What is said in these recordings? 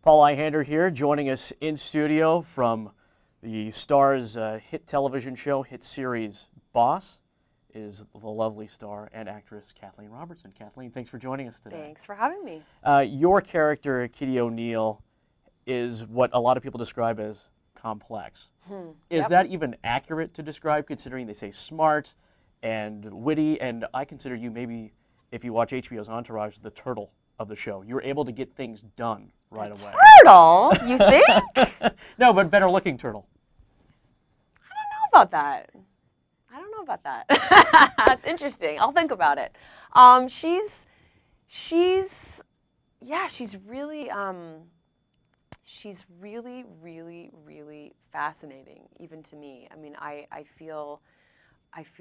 Paul Ihander here, joining us in studio from the Starz hit television show, hit series Boss, is the lovely star and actress Kathleen Robertson. Kathleen, thanks for joining us today. Thanks for having me. Your character, Kitty O'Neill, is what a lot of people describe as complex. Is that even accurate to describe, considering they say smart and witty? And I consider you, maybe, if you watch HBO's Entourage, the turtle of the show. You're able to get things done right away. Turtle? You think? No, but better looking turtle. I don't know about that. That's interesting. I'll think about it. She's really fascinating, even to me. I mean, I feel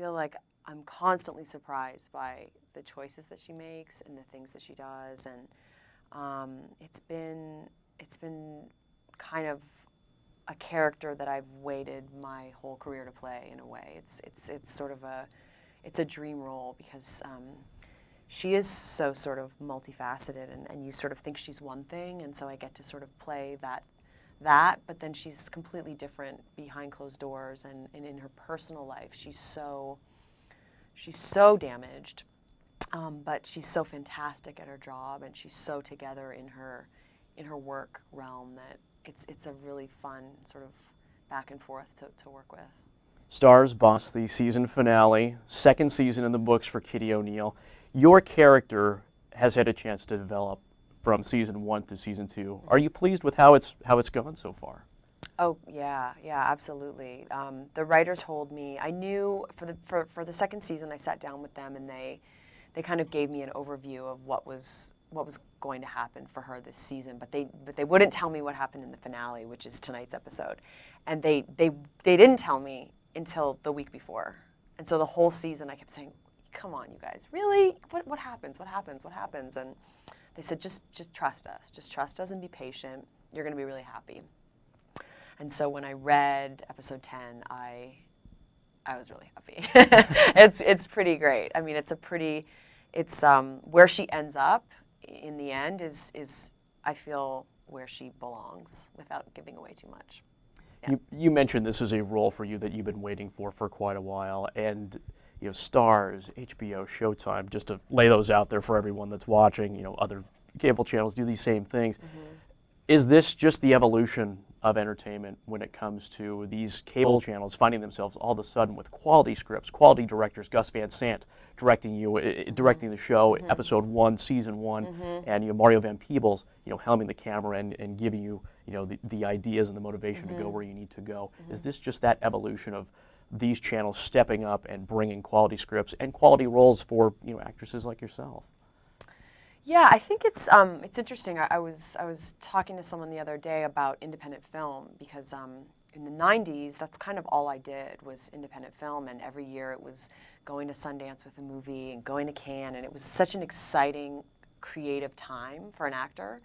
like I'm constantly surprised by the choices that she makes and the things that she does, and it's been kind of a character that I've waited my whole career to play, in a way. It's sort of a dream role, because she is so sort of multifaceted, and you sort of think she's one thing, and so I get to sort of play that, but then she's completely different behind closed doors, and in her personal life she's so damaged, but she's so fantastic at her job, and she's so together in her work realm that it's a really fun sort of back and forth to work with. Starz Boss, the season finale, second season in the books for Kitty O'Neill. Your character has had a chance to develop from season 1 to season 2. Are you pleased with how it's gone so far? Oh yeah, absolutely. The writers told me, I knew for the second season, I sat down with them, and they kind of gave me an overview of what was going to happen for her this season, but they wouldn't tell me what happened in the finale, which is tonight's episode, and they didn't tell me until the week before, and so the whole season I kept saying, "Come on, you guys, really? What happens? What happens? What happens?" And they said, "Just trust us, and be patient. You're going to be really happy." And so when I read episode 10, I was really happy. It's pretty great. I mean, it's where she ends up in the end is I feel where she belongs, without giving away too much. Yeah. You mentioned this is a role for you that you've been waiting for quite a while, and Starz, HBO, Showtime, just to lay those out there for everyone that's watching, other cable channels do these same things. Is this just the evolution of entertainment when it comes to these cable channels finding themselves all of a sudden with quality scripts, quality directors, Gus Van Sant directing the show, episode 1, season 1, and Mario Van Peebles, helming the camera and giving you, the ideas and the motivation to go where you need to go. Is this just that evolution of these channels stepping up and bringing quality scripts and quality roles for actresses like yourself? Yeah, I think it's interesting. I was talking to someone the other day about independent film, because in the 90s, that's kind of all I did was independent film, and every year it was going to Sundance with a movie and going to Cannes, and it was such an exciting, creative time for an actor.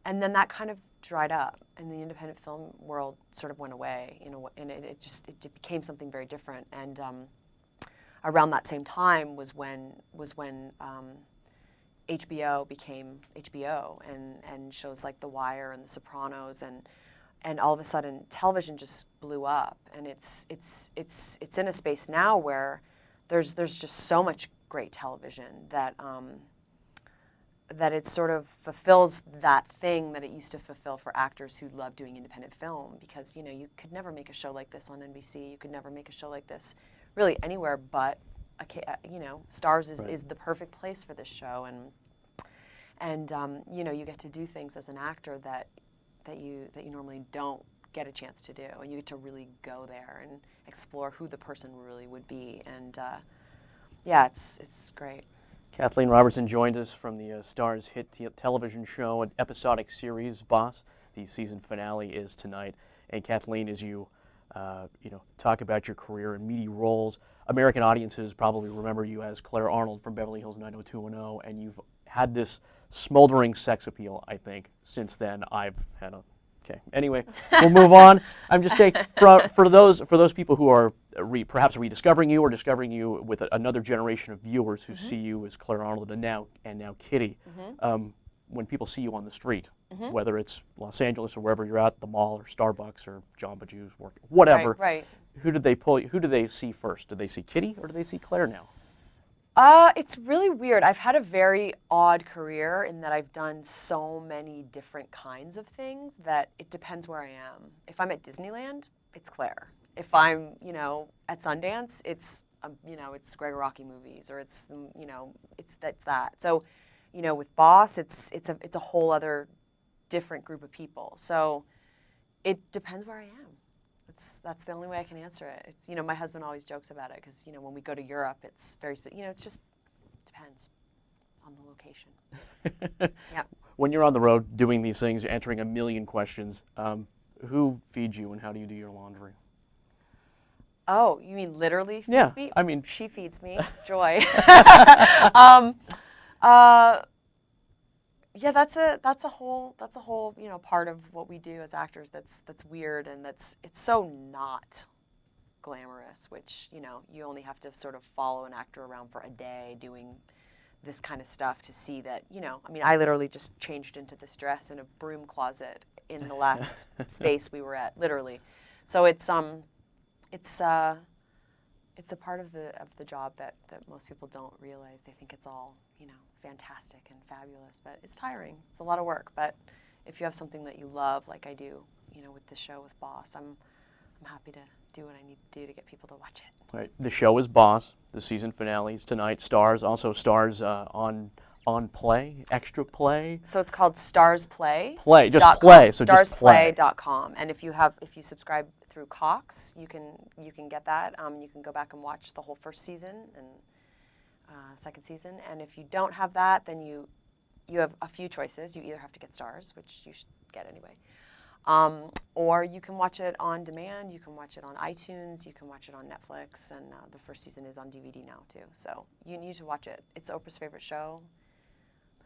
And then that kind of dried up, and the independent film world sort of went away, and it became something very different. And around that same time was when HBO became HBO, and shows like The Wire and The Sopranos, and all of a sudden television just blew up, and it's in a space now where there's just so much great television that it sort of fulfills that thing that it used to fulfill for actors who love doing independent film, because you could never make a show like this on NBC, you could never make a show like this really anywhere but Starz is the perfect place for this show, and you get to do things as an actor that you normally don't get a chance to do, and you get to really go there and explore who the person really would be, and it's great. Kathleen Robertson joined us from the Starz hit television show and episodic series Boss. The season finale is tonight, and Kathleen, as you talk about your career in meaty roles, American audiences probably remember you as Claire Arnold from Beverly Hills 90210, and you've had this smoldering sex appeal, I think, since then. I've had a... Okay, anyway, we'll move on. I'm just saying, for those people who are perhaps rediscovering you or discovering you with another generation of viewers who see you as Claire Arnold and now Kitty, when people see you on the street, whether it's Los Angeles or wherever you're at, the mall or Starbucks or Jamba Juice, whatever, Right. who do they see first? Do they see Kitty or do they see Claire now? It's really weird. I've had a very odd career in that I've done so many different kinds of things that it depends where I am. If I'm at Disneyland, it's Claire. If I'm, at Sundance, it's, it's Gregoraki movies, or it's, it's that. So, with Boss, it's a whole other different group of people. So it depends where I am. That's the only way I can answer it. It's, my husband always jokes about it because, when we go to Europe, it's very, it's just depends on the location. Yeah. When you're on the road doing these things, answering a million questions, who feeds you and how do you do your laundry? Oh, you mean literally feeds me? I mean, she feeds me. Joy. Yeah, that's a whole part of what we do as actors that's weird, and it's so not glamorous, which you only have to sort of follow an actor around for a day doing this kind of stuff to see that I literally just changed into this dress in a broom closet in the last space we were at, literally. So it's a part of the job that most people don't realize. They think it's all fantastic and fabulous, but it's tiring. It's a lot of work. But if you have something that you love, like I do, with the show with Boss, I'm happy to do what I need to do to get people to watch it. Right. The show is Boss. The season finale is tonight. Starz, also Starz on Play, Extra Play. So it's called Starz Play. Play, just play. So just play. StarzPlay.com. And if you subscribe through Cox, you can get that. You can go back and watch the whole first season and second season. And if you don't have that, then you have a few choices. You either have to get Starz, which you should get anyway, or you can watch it on demand. You can watch it on iTunes. You can watch it on Netflix. And the first season is on DVD now too. So you need to watch it. It's Oprah's favorite show.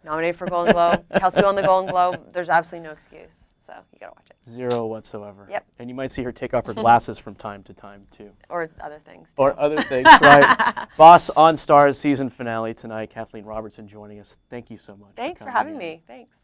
Nominated for Golden Globe. Kelsey won the Golden Globe. There's absolutely no excuse. So you gotta watch it. Zero whatsoever. Yep. And you might see her take off her glasses from time to time too. Or other things too. Or other things, right. Boss on Starz season finale tonight. Kathleen Robertson joining us. Thank you so much. Thanks for having me. Thanks.